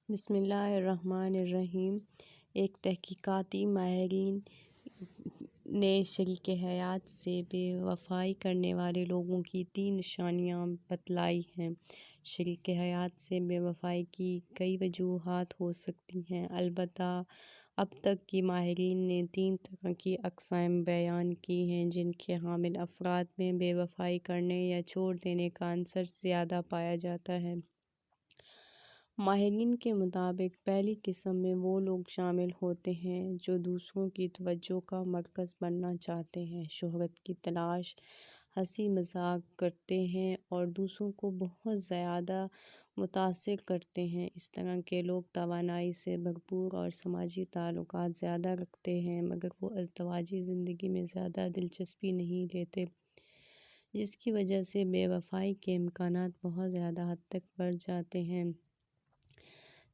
بسم اللہ الرحمن الرحیم۔ ایک تحقیقاتی ماہرین نے شریک حیات سے بے وفائی کرنے والے لوگوں کی 3 نشانیاں بتلائی ہیں۔ شریک حیات سے بے وفائی کی کئی وجوہات ہو سکتی ہیں، البتہ اب تک کی ماہرین نے 3 طرح کی اقسام بیان کی ہیں جن کے حامل افراد میں بے وفائی کرنے یا چھوڑ دینے کا عنصر زیادہ پایا جاتا ہے۔ ماہرین کے مطابق پہلی قسم میں وہ لوگ شامل ہوتے ہیں جو دوسروں کی توجہ کا مرکز بننا چاہتے ہیں، شہرت کی تلاش، ہنسی مذاق کرتے ہیں اور دوسروں کو بہت زیادہ متاثر کرتے ہیں۔ اس طرح کے لوگ توانائی سے بھرپور اور سماجی تعلقات زیادہ رکھتے ہیں، مگر وہ ازدواجی زندگی میں زیادہ دلچسپی نہیں لیتے، جس کی وجہ سے بے وفائی کے امکانات بہت زیادہ حد تک بڑھ جاتے ہیں۔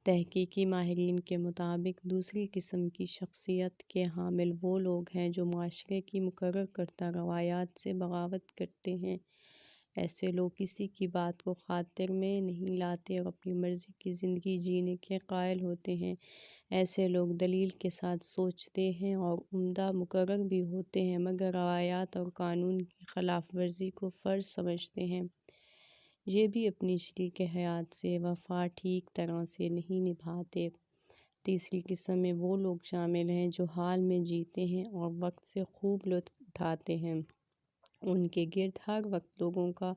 تحقیقی ماہرین کے مطابق دوسری قسم کی شخصیت کے حامل وہ لوگ ہیں جو معاشرے کی مقرر کردہ روایات سے بغاوت کرتے ہیں۔ ایسے لوگ کسی کی بات کو خاطر میں نہیں لاتے اور اپنی مرضی کی زندگی جینے کے قائل ہوتے ہیں۔ ایسے لوگ دلیل کے ساتھ سوچتے ہیں اور عمدہ مقرر بھی ہوتے ہیں، مگر روایات اور قانون کی خلاف ورزی کو فرض سمجھتے ہیں۔ یہ بھی اپنی شریک حیات سے وفا ٹھیک طرح سے نہیں نبھاتے۔ تیسری قسم میں وہ لوگ شامل ہیں جو حال میں جیتے ہیں اور وقت سے خوب لطف اٹھاتے ہیں۔ ان کے گرد ہر وقت لوگوں کا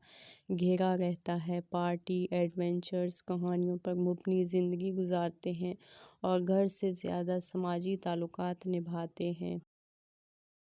گھیرا رہتا ہے، پارٹی، ایڈونچرز، کہانیوں پر مبنی زندگی گزارتے ہیں اور گھر سے زیادہ سماجی تعلقات نبھاتے ہیں۔